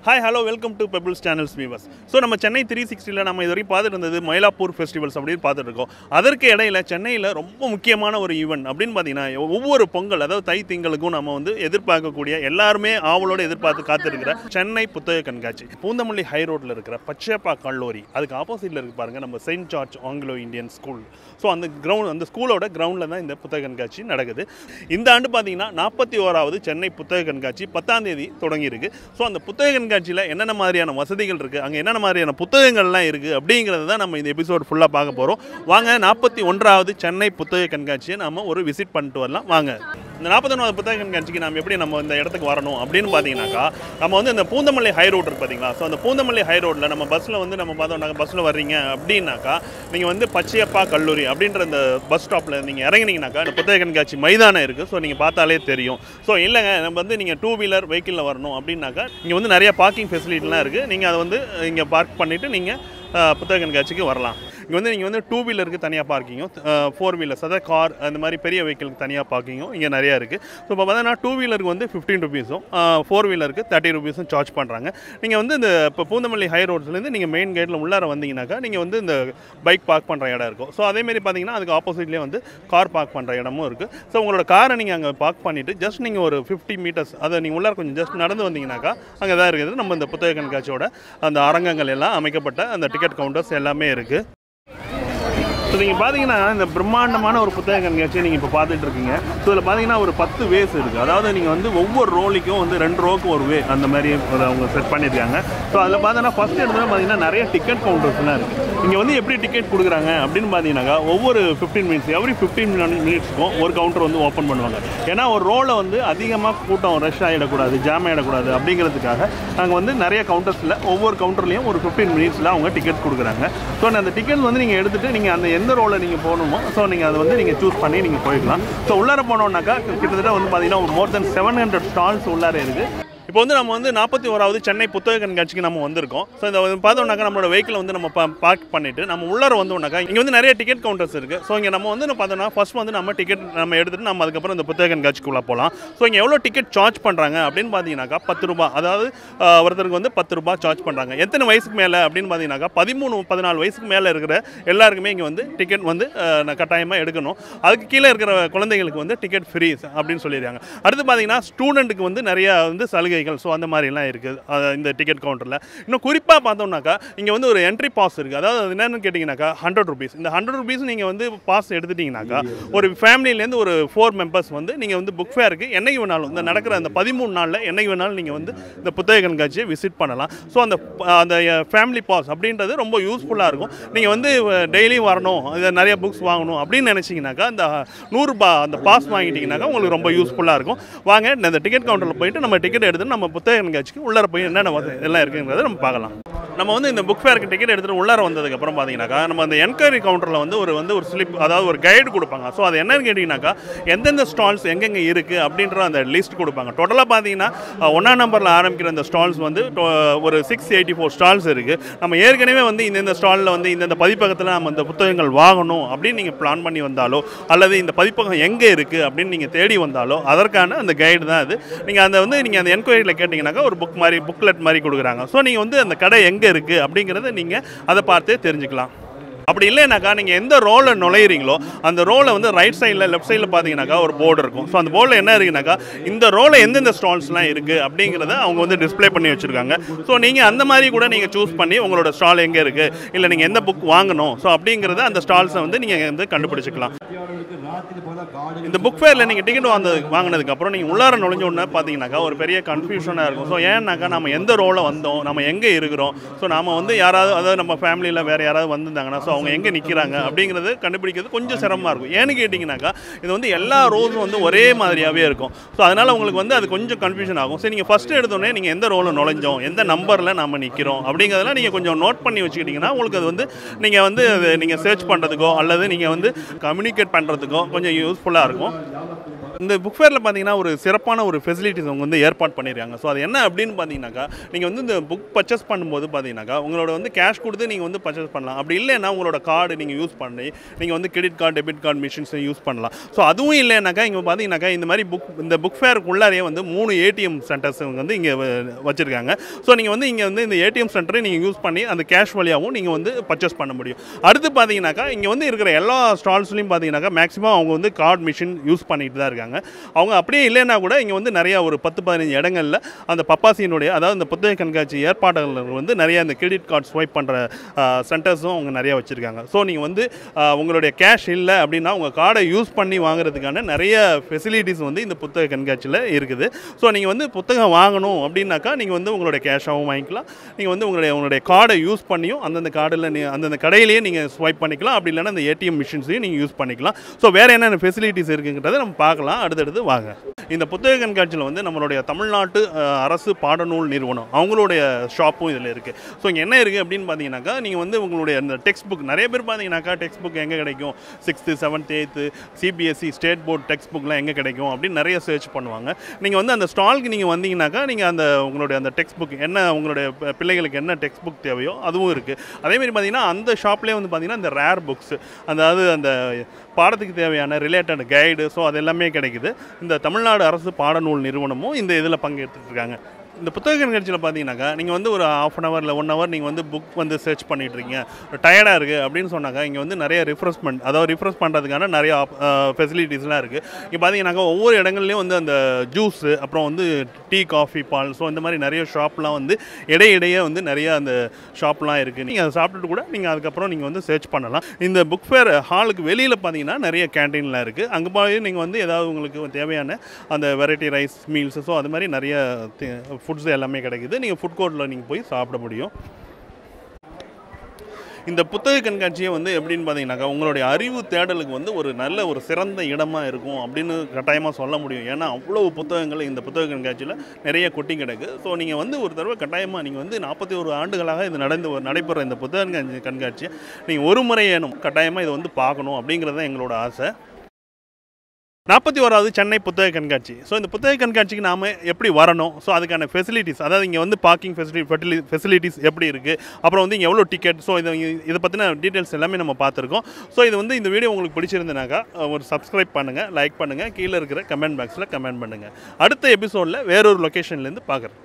Hi, hello, welcome to Pebbles Channels viewers. So, நம்ம சென்னை 360ல நம்ம இதுவரை பார்த்துட்டு இருந்தது மயிலாப்பூர் ஃபெஸ்டிவல்ஸ் அப்படின்னு பார்த்துட்டு இருக்கோம். அதற்கு இடையில சென்னையில் ரொம்ப முக்கியமான ஒரு ஈவென்ட் அப்படின்னு பார்த்தீங்கன்னா ஒவ்வொரு பொங்கல் அதாவது தை திங்களுக்கும் நம்ம வந்து எதிர்பார்க்கக்கூடிய எல்லாருமே ஆவலோடு எதிர்பார்த்து காத்திருக்கிற சென்னை புத்தக கண்காட்சி. பூந்தமல்லி ஹை ரோட்டில் இருக்கிற பச்சையப்பா கல்லூரி அதுக்கு ஆப்போசிட்டில் இருக்கு பாருங்க நம்ம Saint George Anglo Indian school. So அந்த ஸ்கூலோட கிரவுண்டில் தான் இந்த புத்தக கண்காட்சி நடக்குது. இந்த ஆண்டு பார்த்தீங்கன்னா 41வது சென்னை புத்தக கண்காட்சி 10ஆம் தேதி தொடங்கியிருக்கு. ஸோ அந்த புத்தக கண்காட்சியில் என்னென்ன மாதிரியான வசதிகள் இருக்குது, அங்கே என்னென்ன மாதிரியான புத்தகங்கள்லாம் இருக்குது அப்படிங்கிறது தான் நம்ம இந்த எபிசோட் ஃபுல்லாக பார்க்க போகிறோம். வாங்க 41வது சென்னை புத்தக கண்காட்சியை நம்ம ஒரு விசிட் பண்ணிட்டு வரலாம் வாங்க. இந்த 41வது புத்தக கண்காட்சிக்கு நம்ம எப்படி நம்ம இந்த இடத்துக்கு வரணும் அப்படின்னு பார்த்தீங்கன்னாக்கா நம்ம வந்து இந்த பூந்தமல்லி ஹை ரோடு இருக்குது பார்த்தீங்களா. ஸோ அந்த பூந்தமல்லி ஹை ரோட்டில் நம்ம பஸ்ஸில் வந்து நம்ம பார்த்தோம்னாக்கா பஸ்ஸில் வர்றீங்க அப்படின்னாக்கா நீங்கள் வந்து பச்சையப்பா கல்லூரி அப்படின்ற அந்த பஸ் ஸ்டாப்பில் நீங்கள் இறங்கினீங்கனாக்கா இந்த புத்தக கண்காட்சி மைதானம் இருக்குது. ஸோ நீங்கள் பார்த்தாலே தெரியும். ஸோ இல்லைங்க நம்ம வந்து நீங்கள் 2 வீலர் வெஹிக்கிளில் வரணும் அப்படின்னாக்கா இங்கே வந்து நிறைய பார்க்கிங் ஃபெசிலிட்டிலாம் இருக்குது. நீங்கள் அதை வந்து இங்கே பார்க் பண்ணிவிட்டு நீங்கள் புத்தக கண்காட்சிக்கு வரலாம். இங்கே வந்து நீங்கள் வந்து 2 வீலருக்கு தனியாக பார்க்கிங்கும் 4 வீலர்ஸ் அதாவது கார் அந்த மாதிரி பெரிய வெஹிக்கிளுக்கு தனியாக பார்க்கிங்கும் இங்கே நிறையா இருக்குது. ஸோ இப்போ பார்த்தீங்கன்னா 2 வீலருக்கு வந்து 15 ருபீஸும் 4 வீலருக்கு 30 ருபீஸும் சார்ஜ் பண்ணுறாங்க. நீங்கள் வந்து இந்த இப்போ பூந்தமல்லி ஹை ரோட்ஸ்லேருந்து நீங்கள் மெயின் கேட்டில் உள்ளார வந்தீங்கன்னாக்கா நீங்கள் வந்து இந்த பைக் பார்க் பண்ணுற இடம் இருக்கும். ஸோ அதேமாரி பார்த்தீங்கன்னா அதுக்கு ஆப்போசிட்லேயே வந்து கார் பார்க் பண்ணுற இடமும் இருக்குது. ஸோ உங்களோட காரை நீங்கள் அங்கே பார்க் பண்ணிவிட்டு ஜஸ்ட் நீங்கள் ஒரு 50 மீட்டர்ஸ் அதை நீங்கள் உள்ளார கொஞ்சம் ஜஸ்ட் நடந்து வந்தீங்கன்னாக்கா அங்கே தான் இருக்குது நம்ம இந்த புத்தக கண்காட்சியோட அந்த அரங்கங்கள் எல்லாம் அமைக்கப்பட்ட அந்த டிக்கெட் கவுண்டர்ஸ் எல்லாமே இருக்குது. ஸோ நீங்கள் பார்த்தீங்கன்னா இந்த பிரம்மாண்டமான ஒரு புத்தக கண்காட்சியை நீங்கள் இப்போ பார்த்துட்டு இருக்கீங்க. ஸோ இதில் பார்த்தீங்கன்னா ஒரு 10 வேஸ் இருக்குது. அதாவது நீங்கள் வந்து ஒவ்வொரு ரோலிக்கும் வந்து 2 ரோக்கு ஒரு வே அந்த மாதிரி அவங்க செட் பண்ணியிருக்காங்க. ஸோ அதில் பார்த்தீங்கன்னா ஃபஸ்ட் இடத்துல பார்த்தீங்கன்னா நிறைய டிக்கெட் கவுண்டர்ஸ்லாம் இருக்குது. இங்கே வந்து எப்படி டிக்கெட் கொடுக்குறாங்க அப்படின்னு பார்த்தீங்கன்னாக்கா ஒவ்வொரு 15 மினிட்ஸ் எவ்ரி 15 மினிட்ஸ்க்கும் ஒரு கவுண்டர் வந்து ஓப்பன் பண்ணுவாங்க. ஏன்னா ஒரு ரோலை வந்து அதிகமாக கூட்டம் ரஷ் ஆகிடக்கூடாது, ஜாம் ஆகிடக்கூடாது அப்படிங்கிறதுக்காக நாங்கள் வந்து நிறைய கவுண்டர்ஸில் ஒவ்வொரு கவுண்டர்லேயும் ஒரு 15 மினிட்ஸில் அவங்க டிக்கெட் கொடுக்குறாங்க. ஸோ அந்த டிக்கெட் வந்து நீங்கள் எடுத்துகிட்டு நீங்கள் அந்த எந்த ரோலில் நீங்கள் போகணுமோ ஸோ நீங்கள் அதை வந்து நீங்கள் சூஸ் பண்ணி நீங்கள் போய்க்கலாம். ஸோ உள்ளார போனோம்னாக்கா கிட்டத்தட்ட வந்து பார்த்தீங்கன்னா மோர் தென் 700 ஸ்டால்ஸ் உள்ளார இருக்குது. இப்போ வந்து நம்ம வந்து 41வது சென்னை புத்தக கண்காட்சிக்கு நம்ம வந்திருக்கோம். ஸோ இதை பார்த்தோம்னாக்கா நம்மளோட வெஹிக்கில் வந்து நம்ம பார்க் பண்ணிவிட்டு நம்ம உள்ளார வந்தோம்னாக்கா இங்கே வந்து நிறைய டிக்கெட் கவுண்டர்ஸ் இருக்குது. ஸோ இங்கே நம்ம வந்து பார்த்தோம்னா ஃபஸ்ட் வந்து நம்ம டிக்கெட் நம்ம எடுத்துகிட்டு நம்ம அதுக்கப்புறம் இந்த புத்தக கண்காட்சிக்குள்ளே போகலாம். ஸோ இங்கே எவ்வளோ டிக்கெட் சார்ஜ் பண்ணுறாங்க அப்படின்னு பார்த்தீங்கன்னாக்கா 10 ரூபா, அதாவது ஒருத்தருக்கு வந்து 10 ரூபா சார்ஜ் பண்ணுறாங்க. எத்தனை வயசுக்கு மேலே அப்படின்னு பார்த்தீங்கன்னாக்கா 13-14 வயசுக்கு மேலே இருக்கிற எல்லாருக்குமே இங்கே வந்து டிக்கெட் வந்து கட்டாயமாக எடுக்கணும். அதுக்கு கீழே இருக்கிற குழந்தைங்களுக்கு வந்து டிக்கெட் ஃப்ரீ அப்படின்னு சொல்லியிருக்காங்க. அடுத்து பார்த்தீங்கன்னா ஸ்டூடெண்ட்டுக்கு வந்து நிறையா வந்து சலுகை. ஸோ அந்த மாதிரிலாம் இருக்குது இந்த டிக்கெட் கவுண்டரில். இன்னும் குறிப்பாக பார்த்தோம்னாக்கா இங்கே வந்து ஒரு என்ட்ரி பாஸ் இருக்குது. அதாவது அது என்னென்னு கேட்டிங்கனாக்கா 100 ருபீஸ். இந்த 100 ருபீஸ் நீங்கள் வந்து பாஸ் எடுத்துட்டிங்கனாக்கா ஒரு ஃபேமிலியிலேருந்து ஒரு 4 மெம்பர்ஸ் வந்து நீங்கள் வந்து புக் ஃபேருக்கு என்னைக்கு வேணாலும் இந்த நடக்கிற அந்த 13 நாளில் என்னைக்கு வேணாலும் நீங்கள் வந்து இந்த புத்தக கண்காட்சியை விசிட் பண்ணலாம். ஸோ அந்த ஃபேமிலி பாஸ் அப்படின்றது ரொம்ப யூஸ்ஃபுல்லாக இருக்கும். நீங்கள் வந்து டெய்லியும் வரணும், இதை நிறைய புக்ஸ் வாங்கணும் அப்படின்னு நினச்சிங்கனாக்கா இந்த 100 ரூபா அந்த பாஸ் வாங்கிட்டிங்கனாக்கா உங்களுக்கு ரொம்ப யூஸ்ஃபுல்லாக இருக்கும். வாங்க இந்த டிக்கெட் கவுண்டரில் போயிட்டு நம்ம டிக்கெட் எடுத்து நம்ம புத்தக கண்காட்சிக்கு உள்ளார போய் என்னென்ன எல்லாம் இருக்குங்கிறத நம்ம பார்க்கலாம். நம்ம வந்து இந்த புக் ஃபேருக்கு டிக்கெட் எடுத்துகிட்டு உள்ளார வந்ததுக்கப்புறம் பார்த்தீங்கன்னாக்கா நம்ம அந்த என்கொயரி கவுண்டரில் வந்து ஒரு ஸ்லிப் அதாவது ஒரு கைடு கொடுப்பாங்க. ஸோ அது என்னன்னு கேட்டிங்கனாக்கா எந்தெந்த ஸ்டால்ஸ் எங்கெங்கே இருக்குது அப்படின்ற அந்த லிஸ்ட் கொடுப்பாங்க. டோட்டலாக பார்த்தீங்கன்னா 1ஆம் நம்பரில் ஆரம்பிக்கிற அந்த ஸ்டால்ஸ் வந்து ஒரு 684 ஸ்டால்ஸ் இருக்குது. நம்ம ஏற்கனவே வந்து இந்த ஸ்டாலில் வந்து இந்த பதிப்பகத்தில் நம்ம இந்த புத்தகங்கள் வாங்கணும் அப்படின்னு நீங்கள் பிளான் பண்ணி வந்தாலோ அல்லது இந்த பதிப்பகம் எங்கே இருக்குது அப்படின்னு நீங்கள் தேடி வந்தாலோ அதற்கான அந்த கைடு தான் அது. நீங்கள் நீங்கள் அந்த என்கொயரியில் கேட்டிங்கனாக்கா ஒரு புக்லெட் மாதிரி கொடுக்குறாங்க. ஸோ நீங்கள் வந்து அந்த கடை எங்கே இருக்குது அப்படிங்கிறத நீங்கள் அதை பார்த்தே தெரிஞ்சுக்கலாம். அப்படி இல்லைனாக்கா நீங்கள் எந்த ரோலில் நுழையிறீங்களோ அந்த ரோலை வந்து ரைட் சைடில் லெஃப்ட் சைடில் பார்த்தீங்கன்னாக்கா ஒரு போர்டு இருக்கும். ஸோ அந்த போர்டில் என்ன இருக்குனாக்கா இந்த ரோலை எந்தெந்த ஸ்டால்ஸ்லாம் இருக்குது அப்படிங்கிறத அவங்க வந்து டிஸ்பிளே பண்ணி வச்சுருக்காங்க. ஸோ நீங்கள் அந்த மாதிரி கூட நீங்கள் சூஸ் பண்ணி உங்களோட ஸ்டால் எங்கே இருக்குது இல்லை நீங்கள் எந்த புக் வாங்கணும் ஸோ அப்படிங்கிறத அந்த ஸ்டால்ஸை வந்து நீங்கள் வந்து கண்டுபிடிச்சிக்கலாம். இந்த புக் ஃபேரில் நீங்கள் டிக்கெட் வாங்கினதுக்கப்புறம் நீங்கள் உள்ளார நுழைஞ்ச உடனே பார்த்தீங்கன்னாக்கா ஒரு பெரிய கன்ஃபியூஷனாக இருக்கும். ஸோ ஏன்னாக்கா நம்ம எந்த ரோலை வந்தோம், நம்ம எங்கே இருக்கிறோம், ஸோ நம்ம வந்து யாராவது அதாவது நம்ம ஃபேமிலியில் வேறு யாராவது வந்திருந்தாங்கன்னா ஸோ அவங்க எங்கே நிற்கிறாங்க அப்படிங்கிறது கண்டுபிடிக்கிறது கொஞ்சம் சிரமமாக இருக்கும். ஏன்னு கேட்டிங்கனாக்கா இது வந்து எல்லா ரோஸும் வந்து ஒரே மாதிரியாகவே இருக்கும். ஸோ அதனால் உங்களுக்கு வந்து அது கொஞ்சம் கன்ஃபியூஷன் ஆகும். ஸோ நீங்கள் ஃபஸ்ட்டு எடுத்தோடனே நீங்கள் எந்த ரோலில் நுழைஞ்சோம், எந்த நம்பரில் நம்ம நிற்கிறோம் அப்படிங்கிறதெல்லாம் நீங்கள் கொஞ்சம் நோட் பண்ணி வச்சுக்கிட்டிங்கன்னா உங்களுக்கு அது வந்து நீங்கள் வந்து அது நீங்கள் சர்ச் பண்ணுறதுக்கோ அல்லது நீங்கள் வந்து கம்யூனிகேட் பண்ணுறதுக்கோ கொஞ்சம் யூஸ்ஃபுல்லாக இருக்கும். இந்த புக் ஃபேரில் பார்த்தீங்கன்னா ஒரு சிறப்பான ஒரு ஃபெசிலிட்டிஸ் அவங்க வந்து ஏற்பாடு பண்ணியிருக்காங்க. ஸோ அது என்ன அப்படின்னு பார்த்தீங்கன்னாக்கா, நீங்கள் வந்து இந்த புக் பர்ச்சேஸ் பண்ணும்போது பார்த்தீங்கன்னாக்கா உங்களோட வந்து கேஷ் கொடுத்து நீங்கள் வந்து பர்ச்சேஸ் பண்ணலாம். அப்படி இல்லைன்னா உங்களோட கார்டு நீங்கள் யூஸ் பண்ணி நீங்கள் வந்து கிரெடிட் கார்டு டெபிட் கார்டு மிஷின்ஸை யூஸ் பண்ணலாம். ஸோ அதுவும் இல்லைனாக்கா இங்கே பார்த்தீங்கன்னாக்கா இந்த மாதிரி இந்த புக் ஃபேருக்குள்ளாரையே வந்து 3 ஏடிஎம் சென்டர்ஸ் வந்து இங்கே வச்சுருக்காங்க. ஸோ நீங்கள் வந்து இங்கே வந்து இந்த ஏடிஎம் சென்டரை நீங்கள் யூஸ் பண்ணி அந்த கேஷ் வழியாகவும் நீங்கள் வந்து பர்ச்சேஸ் பண்ண முடியும். அடுத்து பார்த்தீங்கன்னாக்கா இங்கே வந்து இருக்கிற எல்லா ஸ்டால்ஸ்லையும் பார்த்தீங்கன்னாக்கா மேக்ஸிமம் அவங்க வந்து கார்டு மிஷின் யூஸ் பண்ணிட்டு தான் இருக்காங்க. அவங்க அப்படியே இல்லைன்னா கூட இங்கே வந்து நிறைய ஒரு 10-15 இடங்களில் அந்த பப்பாசியினுடைய அதாவது இந்த புத்தக கண்காட்சி ஏற்பாடுகள் வந்து நிறைய இந்த கிரெடிட் கார்டு ஸ்வைப் பண்ணுற சென்டர்ஸும் அவங்க நிறைய வச்சுருக்காங்க. ஸோ நீங்கள் வந்து உங்களுடைய கேஷ் இல்லை அப்படின்னா உங்கள் கார்டை யூஸ் பண்ணி வாங்குறதுக்கான நிறைய ஃபெசிலிட்டிஸ் வந்து இந்த புத்தக கண்காட்சியில் இருக்குது. ஸோ நீங்கள் வந்து புத்தகம் வாங்கணும் அப்படின்னாக்கா நீங்கள் வந்து உங்களுடைய கேஷாகவும் வாங்கிக்கலாம். நீங்கள் வந்து உங்களுடைய கார்டை யூஸ் பண்ணியும் அந்தந்த கார்டில் அந்தந்த கடையிலேயே நீங்கள் ஸ்வைப் பண்ணிக்கலாம். அப்படி இல்லைன்னா அந்த ஏடிஎம் மிஷின்ஸையும் நீங்கள் யூஸ் பண்ணிக்கலாம். ஸோ வேறு என்னென்ன ஃபெசிலிட்டிஸ் இருக்குங்கிறத நம்ம பார்க்கலாம். அடுத்தடுத்து வாங்க. இந்த புத்தக கண்காட்சியில் வந்து நம்மளுடைய தமிழ்நாட்டு அரசு பாடநூல் நிறுவனம் அவங்களுடைய ஷாப்பும் இதில் இருக்குது. ஸோ இங்கே என்ன இருக்குது அப்படின்னு பார்த்தீங்கன்னாக்கா நீங்கள் வந்து உங்களுடைய அந்த டெக்ஸ்ட் புக் நிறைய பேர் பார்த்தீங்கன்னாக்கா டெக்ஸ்ட் புக் எங்கே கிடைக்கும் 6th 7th 8th CBSE state board text புக்லாம் எங்கே கிடைக்கும் அப்படின்னு நிறைய சர்ச் பண்ணுவாங்க. நீங்கள் வந்து அந்த ஸ்டாலுக்கு நீங்கள் வந்தீங்கன்னாக்கா நீங்கள் உங்களுடைய அந்த டெக்ஸ்ட் புக் என்ன உங்களுடைய பிள்ளைகளுக்கு என்ன டெக்ஸ்ட் புக் தேவையோ அதுவும் இருக்குது. அதேமாதிரி பார்த்தீங்கன்னா அந்த ஷாப்லேயே வந்து பார்த்தீங்கன்னா இந்த ரேர் புக்ஸ் அதாவது அந்த பாடத்துக்கு தேவையான ரிலேட்டட் கைடு ஸோ அது எல்லாமே கிடைக்குது. இந்த தமிழ்நாடு அரசு பாடநூல் நிறுவனமும் இந்த இதில் பங்கெடுத்துட்டு இருக்காங்க. இந்த புத்தக கண்காட்சியில் பார்த்தீங்கன்னாக்கா நீங்கள் வந்து ஒரு 1/2 hour இல்லை 1 hour நீங்கள் வந்து புக் வந்து சர்ச் பண்ணிட்டு இருக்கீங்க டயர்டாக இருக்குது அப்படின்னு சொன்னாக்கா இங்கே வந்து நிறைய ரிஃப்ரெஷ்மெண்ட் அதாவது ரிஃப்ரெஷ் பண்ணுறதுக்கான நிறைய ஃபெசிலிட்டிஸ்லாம் இருக்குது. இங்கே பார்த்தீங்கன்னாக்கா ஒவ்வொரு இடங்கள்லையும் வந்து அந்த ஜூஸு அப்புறம் வந்து டீ காஃபி பால் ஸோ இந்த மாதிரி நிறைய ஷாப்லாம் வந்து இடையிடையே வந்து நிறைய அந்த ஷாப்லாம் இருக்குது. நீங்கள் அதை சாப்பிட்டுட்டு கூட நீங்கள் அதுக்கப்புறம் நீங்கள் வந்து சர்ச் பண்ணலாம். இந்த புக் ஃபேர் ஹாலுக்கு வெளியில் பார்த்தீங்கன்னா நிறைய கேன்டீன்லாம் இருக்குது. அங்கே போய் நீங்கள் வந்து ஏதாவது உங்களுக்கு தேவையான அந்த வெரைட்டி ரைஸ் மீல்ஸ் ஸோ அது மாதிரி நிறைய ஃபுட்ஸ் எல்லாமே கிடைக்குது. நீங்கள் ஃபுட் கோர்ட்டில் நீங்கள் போய் சாப்பிட முடியும். இந்த புத்தக கண்காட்சியை வந்து எப்படின்னு பார்த்தீங்கன்னாக்கா உங்களுடைய அறிவு தேடலுக்கு வந்து ஒரு நல்ல ஒரு சிறந்த இடமா இருக்கும் அப்படின்னு கட்டாயமாக சொல்ல முடியும். ஏன்னா அவ்வளவு புத்தகங்கள் இந்த புத்தக கண்காட்சியில் நிறைய கொட்டி கிடக்கு. ஸோ நீங்கள் வந்து ஒரு தடவை கட்டாயமாக நீங்கள் வந்து 41 ஆண்டுகளாக இது நடைபெற இந்த புத்தக கண்காட்சியை நீங்கள் ஒரு முறை ஏனும் கட்டாயமாக இதை வந்து பார்க்கணும் அப்படிங்கிறது தான் எங்களோட ஆசை. 41வது சென்னை புத்தக கண்காட்சி. ஸோ இந்த புத்தக கண்காட்சிக்கு நாம் எப்படி வரணும் ஸோ அதுக்கான ஃபெசிலிட்டிஸ் அதாவது இங்கே வந்து பார்க்கிங் ஃபெசிலிட்டிஸ் எப்படி இருக்குது அப்புறம் வந்து இங்கே எவ்வளோ டிக்கெட் ஸோ இதை பற்றின டீட்டெயில்ஸ் எல்லாமே நம்ம பார்த்துருக்கோம். ஸோ இது வந்து இந்த வீடியோ உங்களுக்கு பிடிச்சிருந்தனாக்கா ஒரு சப்ஸ்கிரைப் பண்ணுங்கள், லைக் பண்ணுங்கள், கீழே இருக்கிற கமெண்ட் பாக்ஸில் கமெண்ட் பண்ணுங்கள். அடுத்த எபிசோடில் வேறொரு லொக்கேஷன்லேருந்து பார்க்குறேன்.